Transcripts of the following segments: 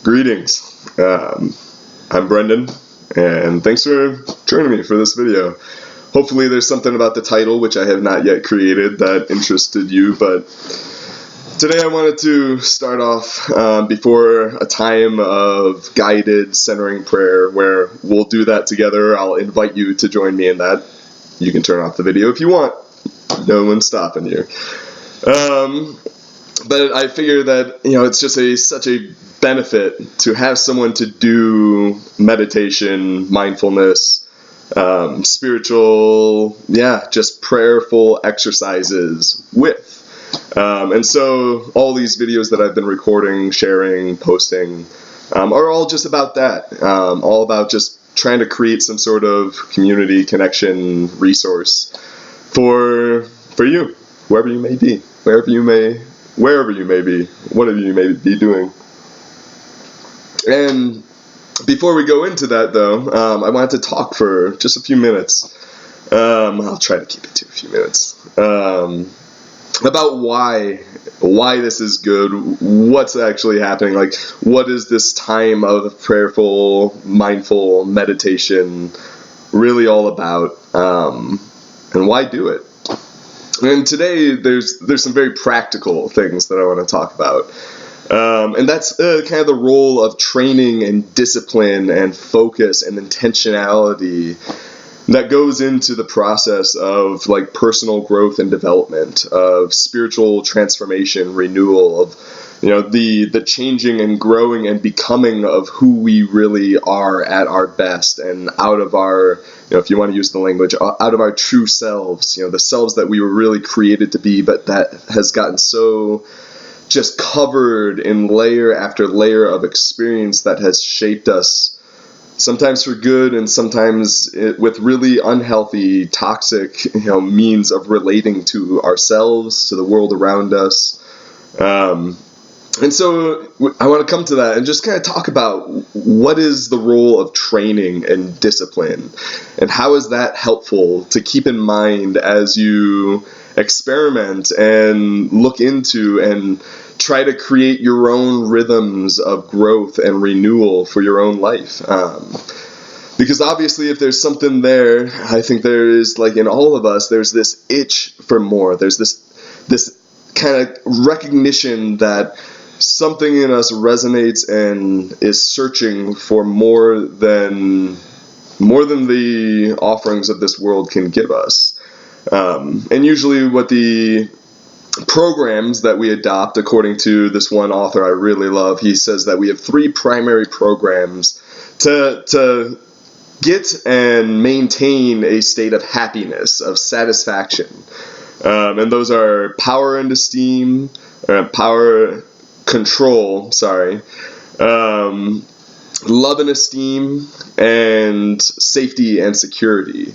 Greetings. I'm Brendan, and thanks for joining me for this video. Hopefully there's something about the title, which I have not yet created, that interested you, but today I wanted to start off before a time of guided centering prayer where we'll do that together. I'll invite you to join me in that. You can turn off the video if you want. No one's stopping you. But I figure that, it's just such a benefit to have someone to do meditation, mindfulness, spiritual, just prayerful exercises with. And so all these videos that I've been recording, sharing, posting, are all just about that. All about just trying to create some sort of community connection resource for you, wherever you may be, wherever you may be, whatever you may be doing. And before we go into that, though, I wanted to talk for just a few minutes. I'll try to keep it to a few minutes. About why this is good, what's actually happening, like what is this time of prayerful, mindful meditation really all about, and why do it? And today there's some very practical things that I want to talk about. And that's kind of the role of training and discipline and focus and intentionality that goes into the process of like personal growth and development, of spiritual transformation, renewal, of the changing and growing and becoming of who we really are at our best, and out of our, if you want to use the language, out of our true selves, the selves that we were really created to be, but that has gotten so just covered in layer after layer of experience that has shaped us, sometimes for good and sometimes with really unhealthy, toxic, means of relating to ourselves, to the world around us. And so I want to come to that and just kind of talk about what is the role of training and discipline, and how is that helpful to keep in mind as you experiment and look into and try to create your own rhythms of growth and renewal for your own life. Because obviously if there's something there, I think there is, like in all of us, there's this itch for more. There's this kind of recognition that something in us resonates and is searching for more than the offerings of this world can give us. And usually what the programs that we adopt, according to this one author I really love, he says that we have 3 primary programs to get and maintain a state of happiness, of satisfaction. And those are power and esteem, control, love and esteem, and safety and security.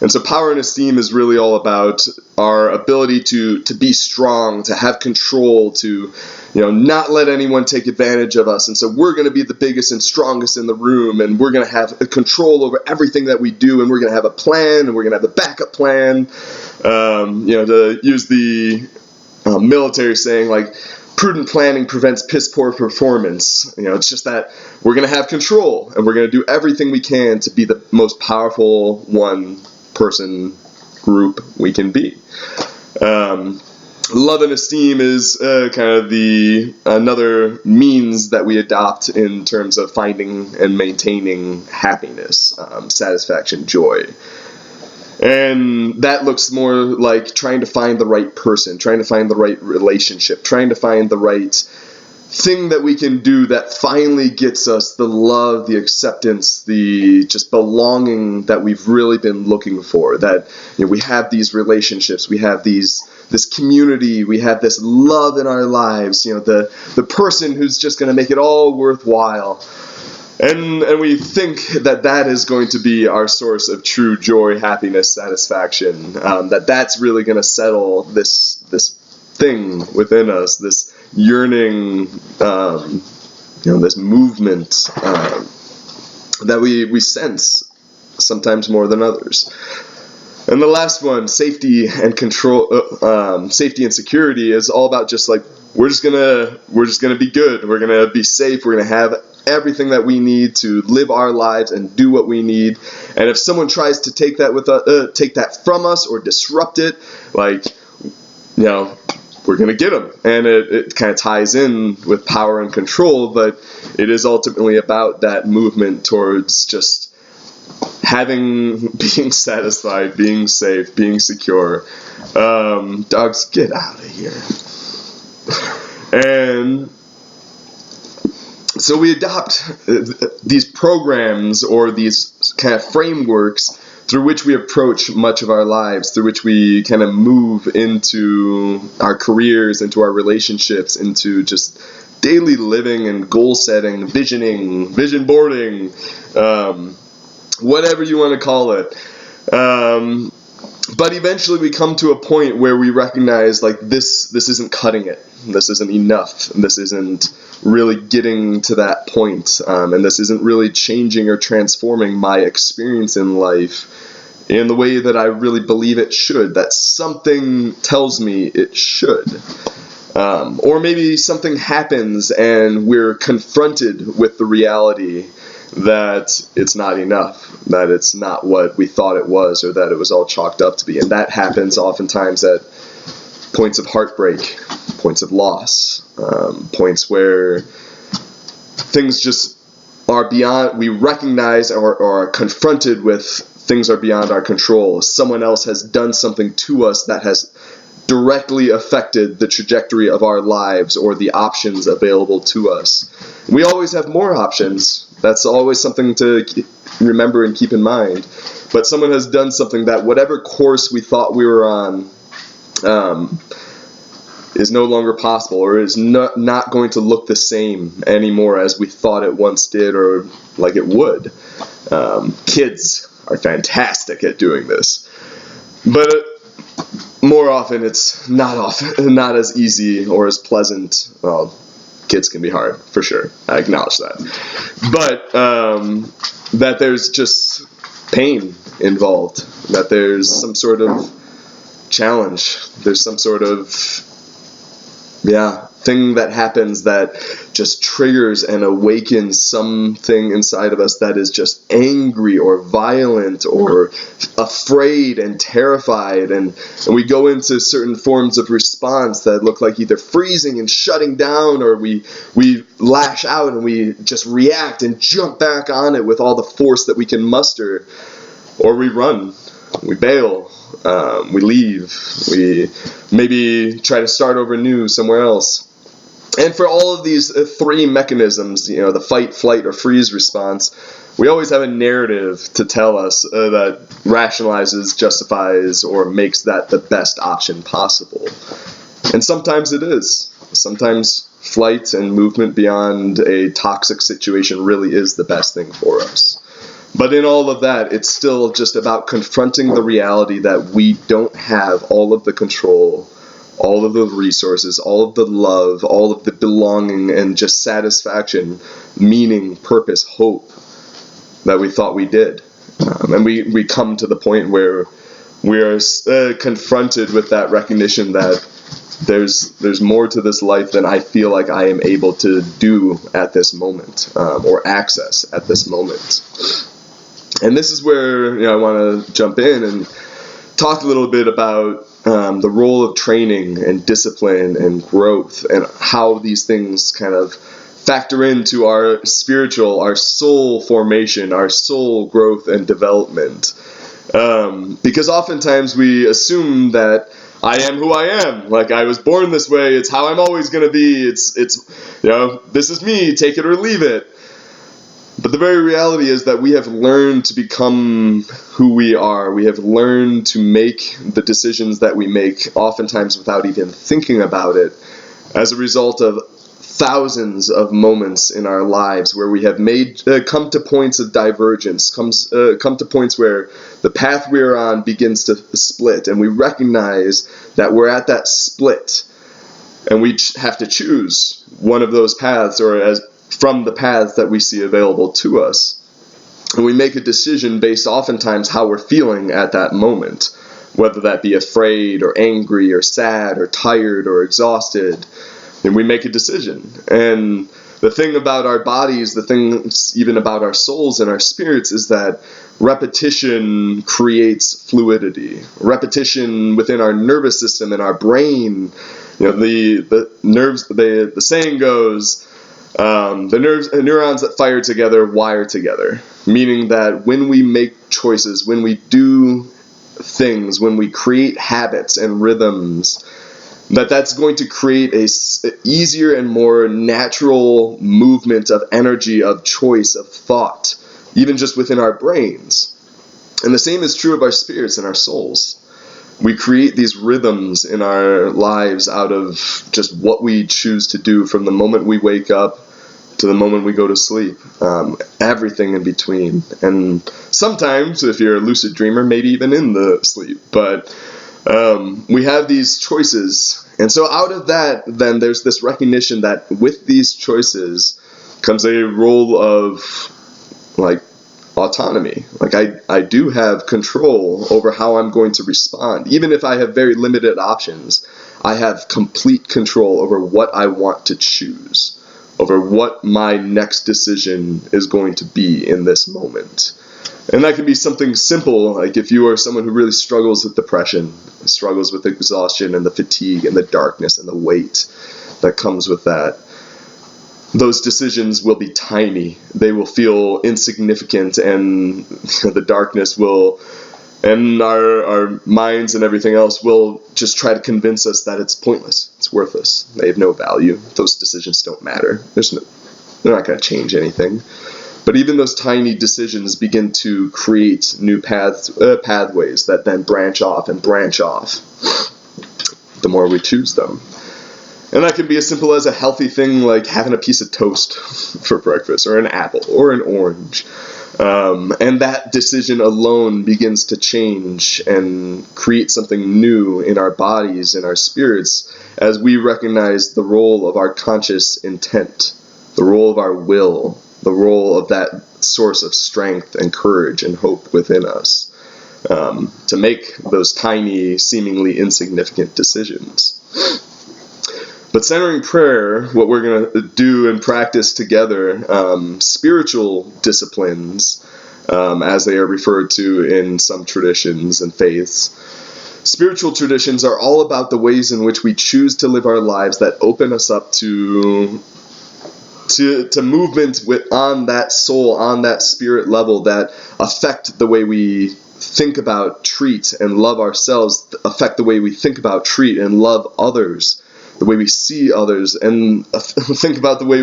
And so power and esteem is really all about our ability to be strong, to have control, to not let anyone take advantage of us. And so we're going to be the biggest and strongest in the room, and we're going to have control over everything that we do, and we're going to have a plan, and we're going to have a backup plan. To use the military saying, like, prudent planning prevents piss poor performance. It's just that we're going to have control, and we're going to do everything we can to be the most powerful one-person group we can be. Love and esteem is kind of another means that we adopt in terms of finding and maintaining happiness, satisfaction, joy. And that looks more like trying to find the right person, trying to find the right relationship, trying to find the right thing that we can do that finally gets us the love, the acceptance, the just belonging that we've really been looking for. That we have these relationships, we have this community, we have this love in our lives, the person who's just going to make it all worthwhile. And we think that is going to be our source of true joy, happiness, satisfaction. That's really going to settle this thing within us, this yearning, this movement that we sense sometimes more than others. And the last one, safety and control, safety and security, is all about just like we're just gonna be good. We're gonna be safe. We're gonna have everything that we need to live our lives and do what we need. And if someone tries to take that from us or disrupt it, like, we're going to get them. And it kind of ties in with power and control, but it is ultimately about that movement towards just being satisfied, being safe, being secure. Dogs, get out of here. And so we adopt these programs or these kind of frameworks through which we approach much of our lives, through which we kind of move into our careers, into our relationships, into just daily living and goal setting, vision boarding, whatever you want to call it. But eventually we come to a point where we recognize, like, this isn't cutting it. This isn't enough. This isn't really getting to that point. And this isn't really changing or transforming my experience in life in the way that I really believe it should, that something tells me it should. Or maybe something happens and we're confronted with the reality that it's not enough, that it's not what we thought it was, or that it was all chalked up to be. And that happens oftentimes at points of heartbreak, points of loss, points where things just are beyond, we recognize or are confronted with things are beyond our control. Someone else has done something to us that has directly affected the trajectory of our lives or the options available to us. We always have more options. That's always something to remember and keep in mind. But someone has done something that whatever course we thought we were on is no longer possible, or is not going to look the same anymore as we thought it once did, or like it would. Kids are fantastic at doing this. But more often it's not as easy or as pleasant. Well, kids can be hard, for sure. I acknowledge that. But that there's just pain involved, that there's some sort of challenge, there's some sort of thing that happens that just triggers and awakens something inside of us that is just angry or violent or afraid and terrified, and we go into certain forms of response that look like either freezing and shutting down, or we lash out and we just react and jump back on it with all the force that we can muster, or we run, we bail, we leave, we maybe try to start over new somewhere else. And for all of these three mechanisms, the fight, flight, or freeze response, we always have a narrative to tell us that rationalizes, justifies, or makes that the best option possible. And sometimes it is. Sometimes flight and movement beyond a toxic situation really is the best thing for us. But in all of that, it's still just about confronting the reality that we don't have all of the control, all of the resources, all of the love, all of the belonging and just satisfaction, meaning, purpose, hope that we thought we did. And we come to the point where we are confronted with that recognition that there's more to this life than I feel like I am able to do at this moment, or access at this moment. And this is where I want to jump in and talk a little bit about the role of training and discipline and growth, and how these things kind of factor into our spiritual, our soul formation, our soul growth and development. Because oftentimes we assume that I am who I am. Like, I was born this way. It's how I'm always going to be. It's this is me. Take it or leave it. But the very reality is that we have learned to become who we are. We have learned to make the decisions that we make, oftentimes without even thinking about it, as a result of thousands of moments in our lives where we have come to points of divergence, come to points where the path we're on begins to split, and we recognize that we're at that split, and we have to choose one of those paths, or from the paths that we see available to us. And we make a decision based oftentimes how we're feeling at that moment, whether that be afraid or angry or sad or tired or exhausted. And we make a decision. And The thing about our bodies, the thing even about our souls and our spirits, is that repetition creates fluidity. Repetition within our nervous system and our brain. The nerves. The saying goes, the neurons that fire together wire together. Meaning that when we make choices, when we do things, when we create habits and rhythms, that's going to create a easier and more natural movement of energy, of choice, of thought, even just within our brains. And the same is true of our spirits and our souls. We create these rhythms in our lives out of just what we choose to do from the moment we wake up to the moment we go to sleep. Everything in between. And sometimes, if you're a lucid dreamer, maybe even in the sleep. But we have these choices. And so out of that, then there's this recognition that with these choices comes a role of autonomy. I do have control over how I'm going to respond. Even if I have very limited options, I have complete control over what I want to choose, over what my next decision is going to be in this moment. And that can be something simple, like if you are someone who really struggles with depression, struggles with exhaustion and the fatigue and the darkness and the weight that comes with that. Those decisions will be tiny. They will feel insignificant, and the darkness will, and our minds and everything else will just try to convince us that it's pointless, it's worthless, they have no value, those decisions don't matter, they're not going to change anything. But even those tiny decisions begin to create new pathways that then branch off the more we choose them. And that can be as simple as a healthy thing like having a piece of toast for breakfast, or an apple, or an orange. And that decision alone begins to change and create something new in our bodies and our spirits as we recognize the role of our conscious intent, the role of our will, the role of that source of strength and courage and hope within us, to make those tiny, seemingly insignificant decisions. But centering prayer, what we're going to do and practice together, spiritual disciplines, as they are referred to in some traditions and faiths, spiritual traditions are all about the ways in which we choose to live our lives that open us up to movement on that soul, on that spirit level, that affect the way we think about, treat, and love ourselves, affect the way we think about, treat, and love others, the way we see others, and think about the way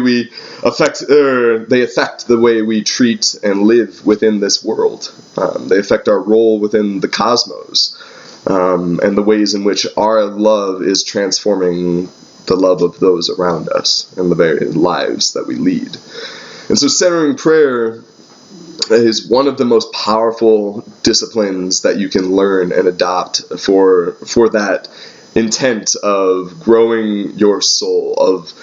they affect the way we treat and live within this world. They affect our role within the cosmos, and the ways in which our love is transforming the love of those around us and the very lives that we lead. And so centering prayer is one of the most powerful disciplines that you can learn and adopt for that intent of growing your soul, of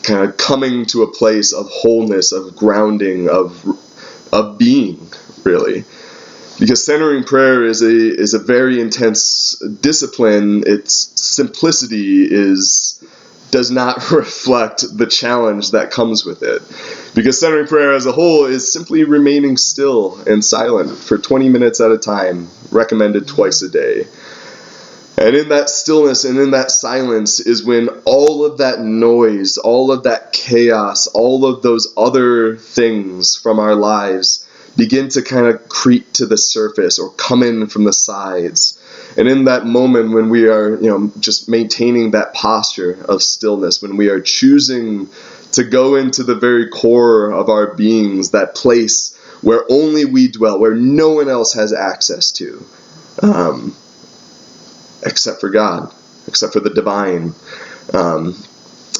kind of coming to a place of wholeness, of grounding, of being, really. Because centering prayer is a very intense discipline. Its simplicity does not reflect the challenge that comes with it. Because centering prayer as a whole is simply remaining still and silent for 20 minutes at a time, recommended twice a day. And in that stillness and in that silence is when all of that noise, all of that chaos, all of those other things from our lives begin to kind of creep to the surface or come in from the sides. And in that moment when we are, just maintaining that posture of stillness, when we are choosing to go into the very core of our beings, that place where only we dwell, where no one else has access to, except for God, except for the divine,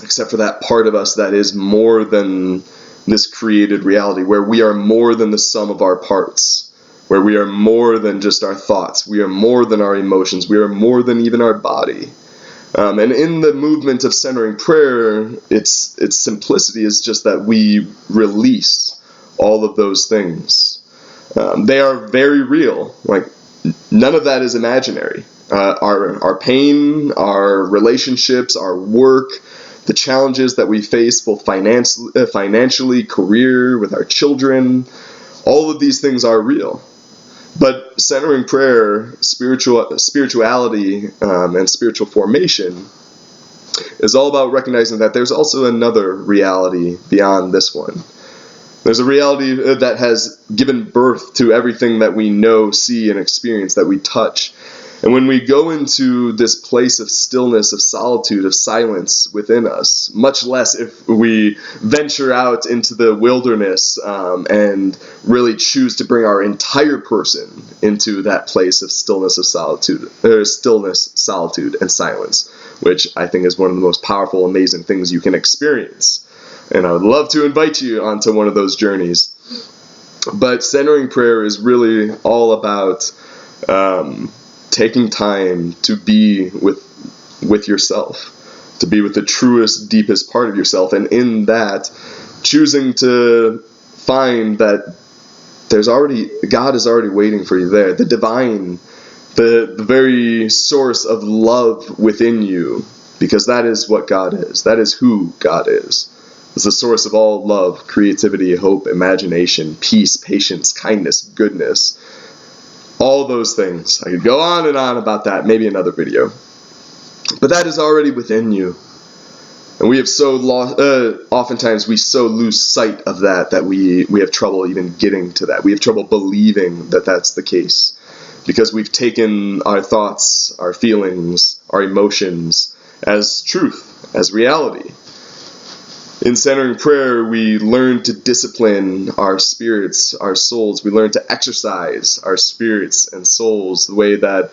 except for that part of us that is more than this created reality, where we are more than the sum of our parts, where we are more than just our thoughts, we are more than our emotions, we are more than even our body. And in the movement of centering prayer, its simplicity is just that we release all of those things. They are very real. Like, none of that is imaginary. Our pain, our relationships, our work, the challenges that we face, both financially, career, with our children, all of these things are real. But centering prayer, spirituality, and spiritual formation is all about recognizing that there's also another reality beyond this one. There's a reality that has given birth to everything that we know, see, and experience, that we touch. And when we go into this place of stillness, of solitude, of silence within us, much less if we venture out into the wilderness and really choose to bring our entire person into that place of stillness, solitude, and silence, which I think is one of the most powerful, amazing things you can experience. And I would love to invite you onto one of those journeys. But centering prayer is really all about taking time to be with yourself, to be with the truest, deepest part of yourself, and in that, choosing to find that God is already waiting for you there. The divine, the very source of love within you, because that is what God is. That is who God is. It's the source of all love, creativity, hope, imagination, peace, patience, kindness, goodness. All those things. I could go on and on about that, maybe another video. But that is already within you. And we have oftentimes we so lose sight of that we have trouble even getting to that. We have trouble believing that that's the case. Because we've taken our thoughts, our feelings, our emotions as truth, as reality. In centering prayer, we learn to discipline our spirits, our souls. We learn to exercise our spirits and souls the way that,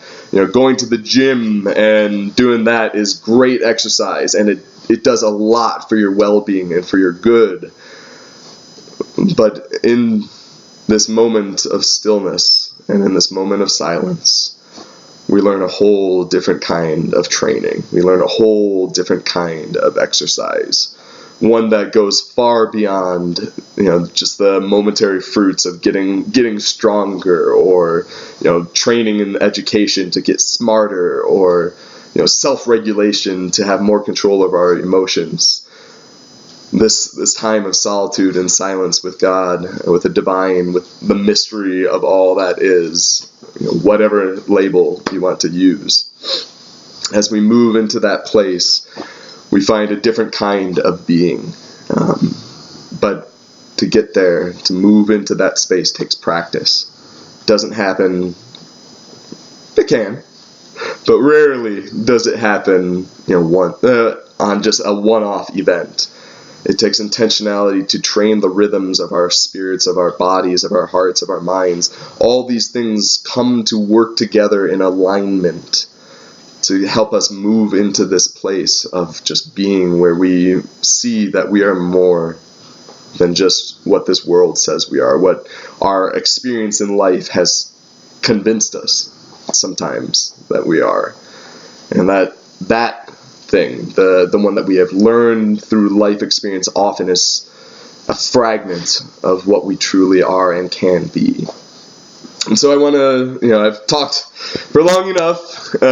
going to the gym and doing that is great exercise, and it does a lot for your well-being and for your good. But in this moment of stillness and in this moment of silence, we learn a whole different kind of training. We learn a whole different kind of exercise. One that goes far beyond, just the momentary fruits of getting stronger, or, training in education to get smarter, or, self-regulation to have more control over our emotions. This time of solitude and silence with God, with the divine, with the mystery of all that is, whatever label you want to use. As we move into that place, we find a different kind of being. But to get there, to move into that space, takes practice. Doesn't happen. It can, but rarely does it happen, on just a one-off event. It takes intentionality to train the rhythms of our spirits, of our bodies, of our hearts, of our minds. All these things come to work together in alignment to help us move into this place of just being, where we see that we are more than just what this world says we are, what our experience in life has convinced us sometimes that we are. And that thing, the one that we have learned through life experience, often is a fragment of what we truly are and can be. And so I want to, I've talked for long enough, but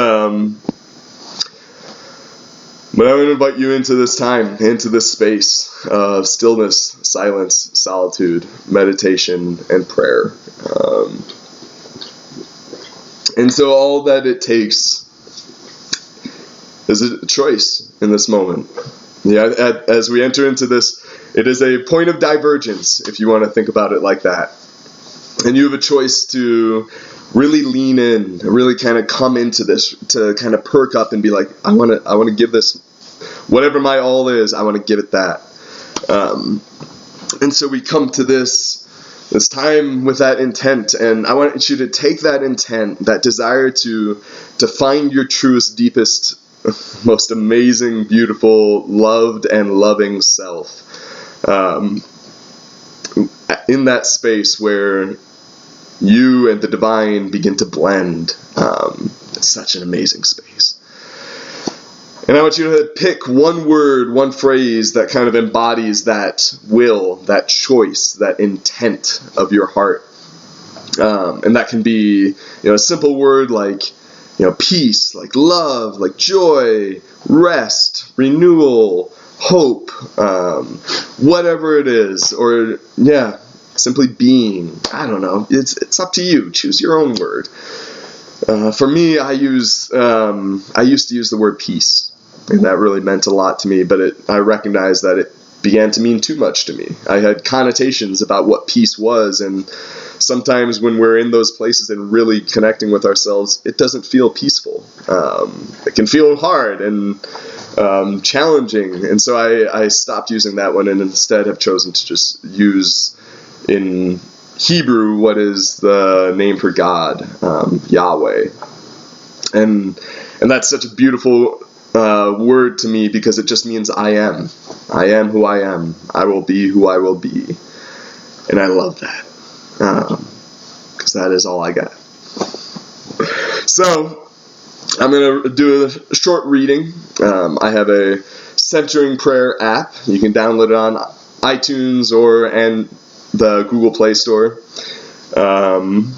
I want to invite you into this time, into this space of stillness, silence, solitude, meditation, and prayer. And so all that it takes is a choice in this moment. As we enter into this, it is a point of divergence, if you want to think about it like that. And you have a choice to really lean in, really kind of come into this, to kind of perk up and be like, I want to give this, whatever my all is, I want to give it that. And so we come to this time with that intent, and I want you to take that intent, that desire to find your truest, deepest, most amazing, beautiful, loved and loving self. In that space where you and the divine begin to blend. It's such an amazing space. And I want you to pick one word, one phrase that kind of embodies that will, that choice, that intent of your heart. And that can be, a simple word like, peace, like love, like joy, rest, renewal, hope, whatever it is, or simply being. I don't know. It's up to you. Choose your own word. For me, I used to use the word peace, and that really meant a lot to me. But I recognized that it began to mean too much to me. I had connotations about what peace was, and sometimes when we're in those places and really connecting with ourselves, it doesn't feel peaceful. It can feel hard and challenging, and so I stopped using that one and instead have chosen to just use in Hebrew what is the name for God, Yahweh, and that's such a beautiful word to me because it just means I am who I am. I will be who I will be, and I love that because that is all I got. So I'm going to do a short reading. I have a Centering Prayer app. You can download it on iTunes and the Google Play Store. And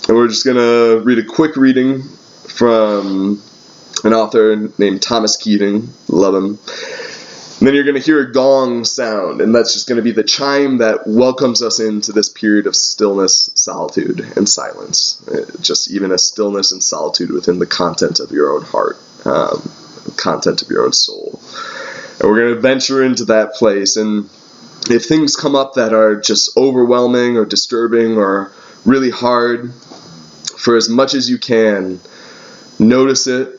we're just going to read a quick reading from an author named Thomas Keating. Love him. And then you're going to hear a gong sound, and that's just going to be the chime that welcomes us into this period of stillness, solitude, and silence. Just even a stillness and solitude within the content of your own heart, content of your own soul. And we're going to venture into that place, and if things come up that are just overwhelming or disturbing or really hard, for as much as you can, notice it.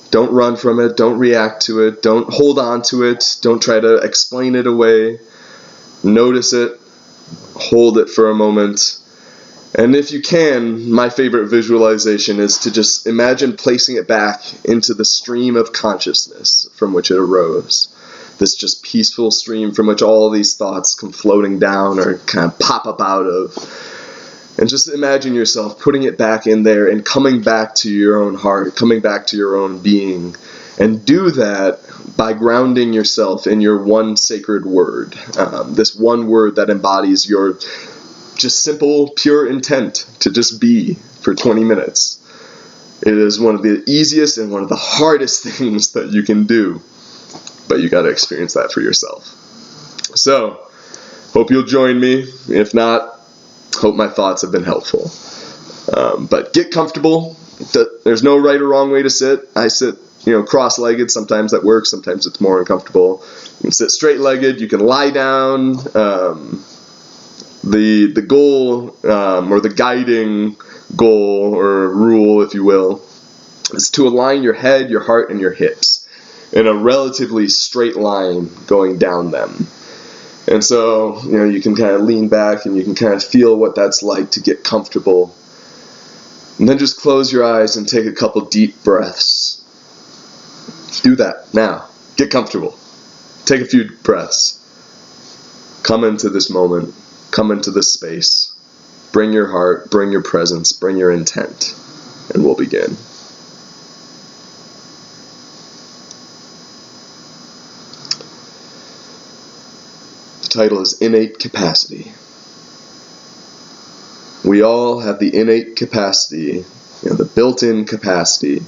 Don't run from it. Don't react to it. Don't hold on to it. Don't try to explain it away. Notice it. Hold it for a moment. And if you can, my favorite visualization is to just imagine placing it back into the stream of consciousness from which it arose. This just peaceful stream from which all these thoughts come floating down or kind of pop up out of. And just imagine yourself putting it back in there and coming back to your own heart, coming back to your own being. And do that by grounding yourself in your one sacred word. This one word that embodies your just simple, pure intent to just be for 20 minutes. It is one of the easiest and one of the hardest things that you can do. But you got to experience that for yourself. So, hope you'll join me. If not, hope my thoughts have been helpful. But get comfortable. There's no right or wrong way to sit. I sit, cross-legged. Sometimes that works. Sometimes it's more uncomfortable. You can sit straight-legged. You can lie down. The goal, or the guiding goal or rule, if you will, is to align your head, your heart, and your hips in a relatively straight line going down them. And so, you can kind of lean back and you can kind of feel what that's like to get comfortable. And then just close your eyes and take a couple deep breaths. Do that now. Get comfortable. Take a few breaths. Come into this moment. Come into this space. Bring your heart, bring your presence, bring your intent, and we'll begin. The title is Innate Capacity. We all have the innate capacity, the built-in capacity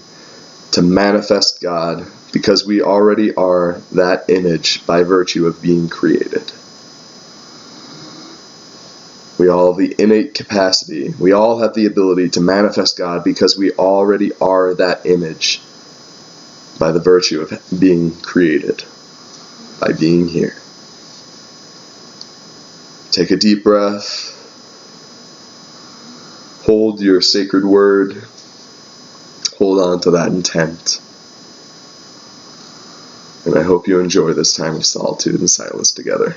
to manifest God because we already are that image by virtue of being created. We all have the innate capacity. We all have the ability to manifest God because we already are that image by the virtue of being created, by being here. Take a deep breath. Hold your sacred word. Hold on to that intent. And I hope you enjoy this time of solitude and silence together.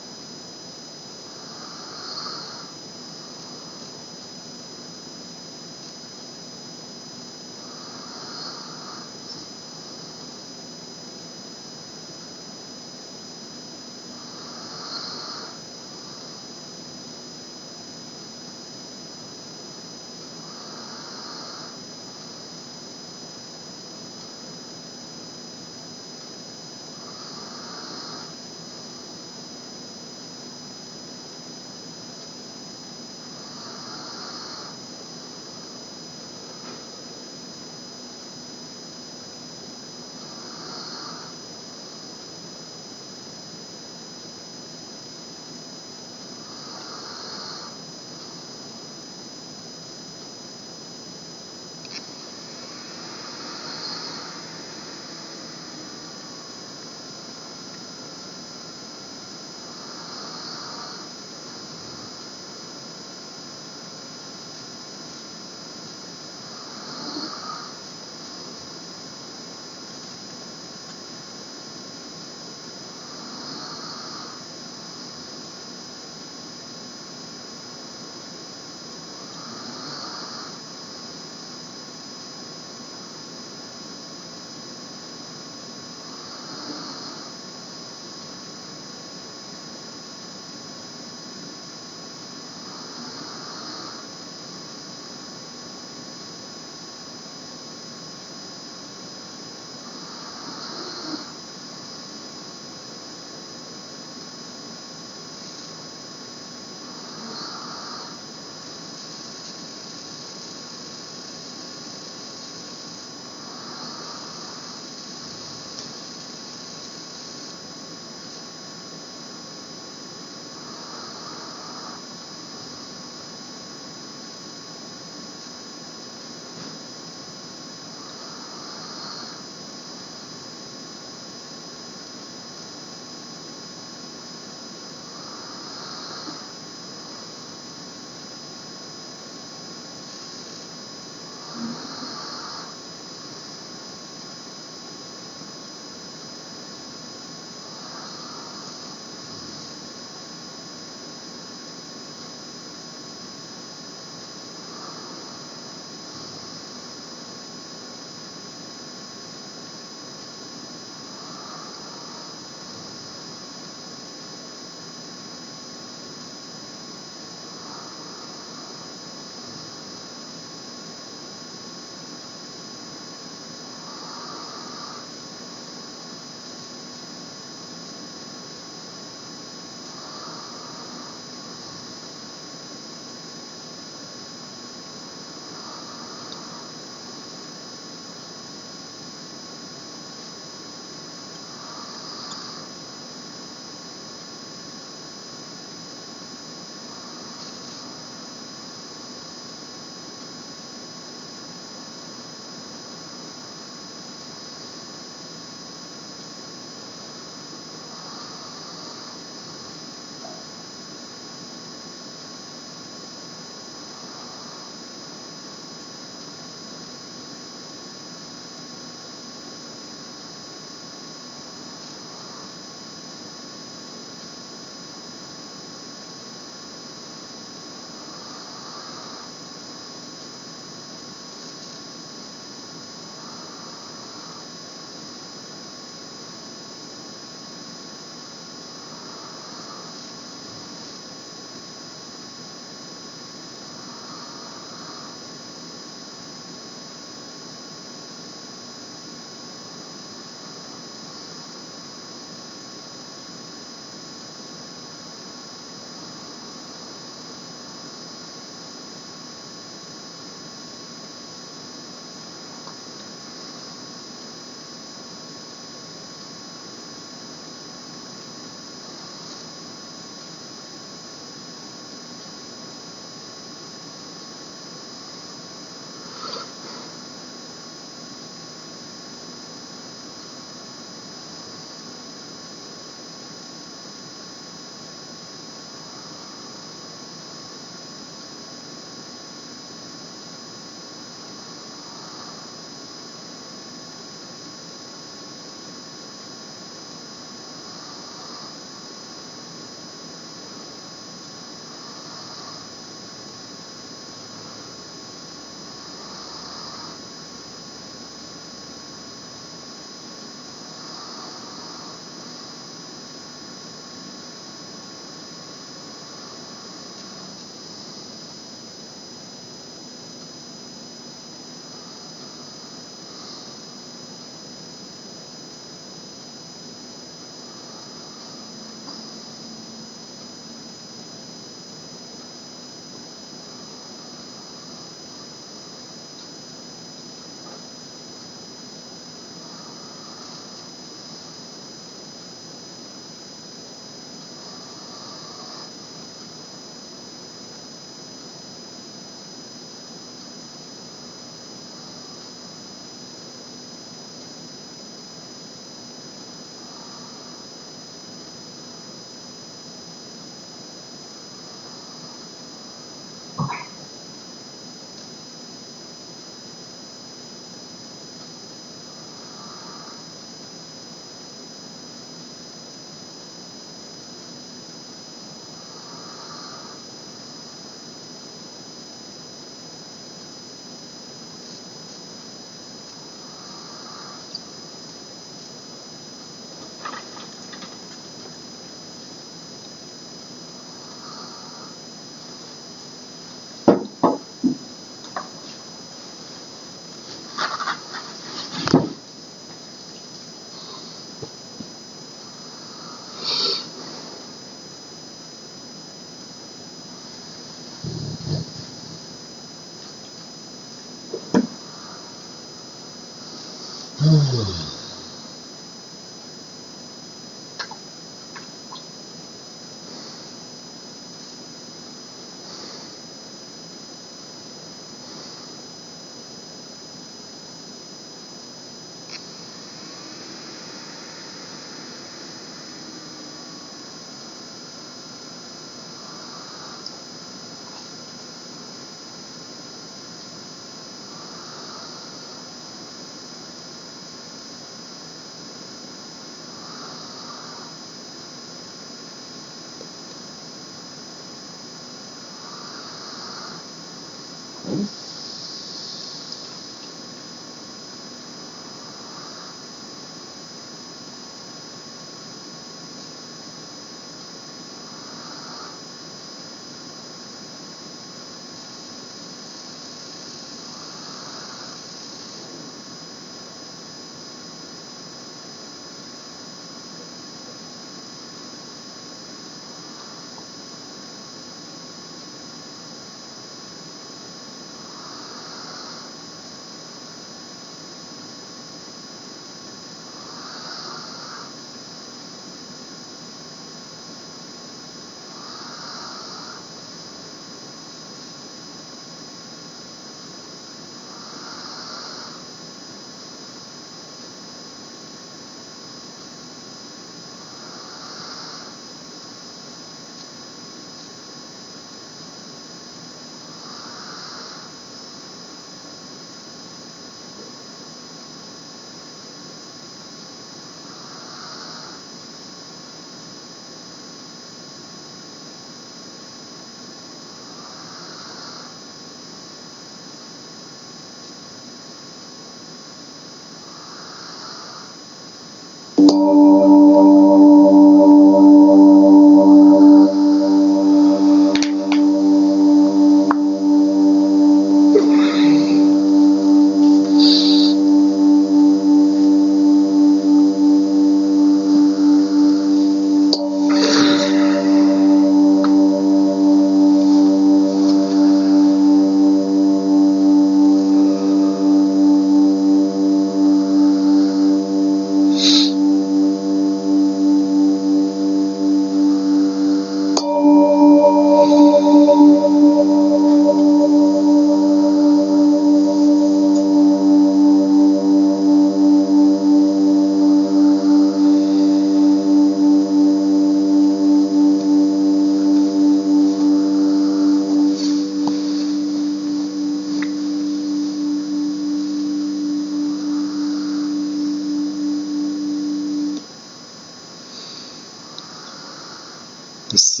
This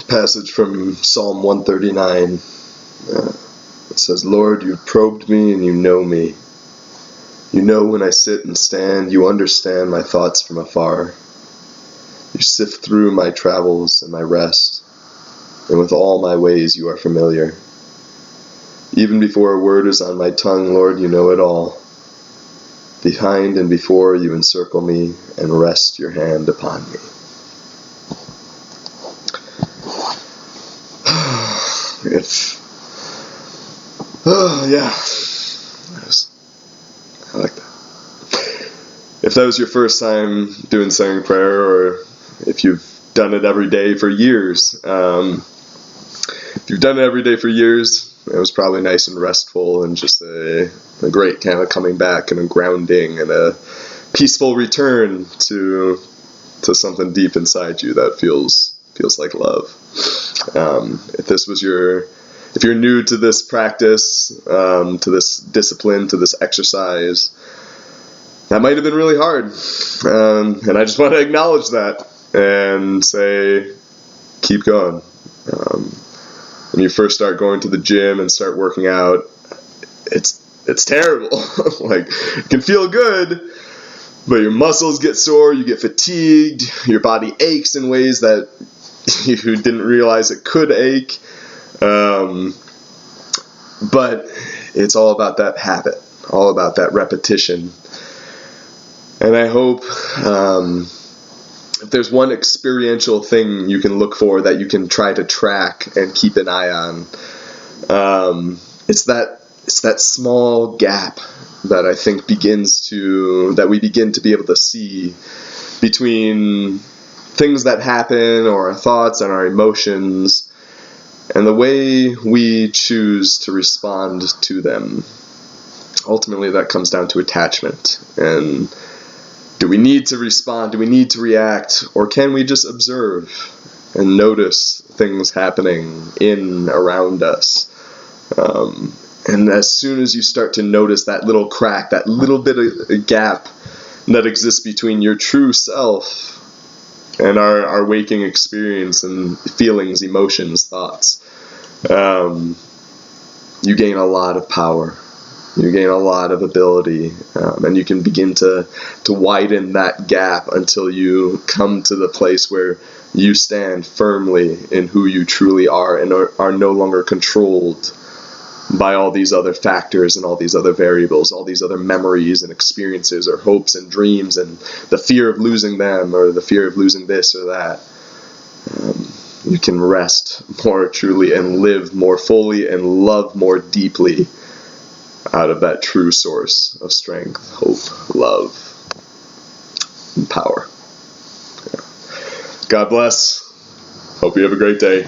passage from Psalm 139. It says, "Lord, you probed me and you know me. You know when I sit and stand. You understand my thoughts from afar. You sift through my travels and my rest, and with all my ways you are familiar. Even before a word is on my tongue, Lord, you know it all. Behind and before you encircle me and rest your hand upon me." Yeah. I like that. If that was your first time doing saying prayer, or if you've done it every day for years, if you've done it every day for years, it was probably nice and restful and just a great kind of coming back and a grounding and a peaceful return to something deep inside you that feels like love. If you're new to this practice, to this discipline, to this exercise, that might have been really hard. And I just want to acknowledge that and say, keep going. When you first start going to the gym and start working out, it's terrible. Like, it can feel good, but your muscles get sore, you get fatigued, your body aches in ways that you didn't realize it could ache. But it's all about that habit, all about that repetition. And I hope if there's one experiential thing you can look for that you can try to track and keep an eye on, it's that it's that small gap that I think that we begin to be able to see between things that happen, or our thoughts and our emotions, and the way we choose to respond to them. Ultimately, that comes down to attachment. And do we need to respond? Do we need to react? Or can we just observe and notice things happening around us? And as soon as you start to notice that little crack, that little bit of gap that exists between your true self and our waking experience and feelings, emotions, thoughts, you gain a lot of power. You gain a lot of ability, and you can begin to widen that gap until you come to the place where you stand firmly in who you truly are, and are no longer controlled by all these other factors and all these other variables, all these other memories and experiences or hopes and dreams, and the fear of losing them or the fear of losing this or that. You can rest more truly and live more fully and love more deeply out of that true source of strength, hope, love, and power. God bless. Hope you have a great day.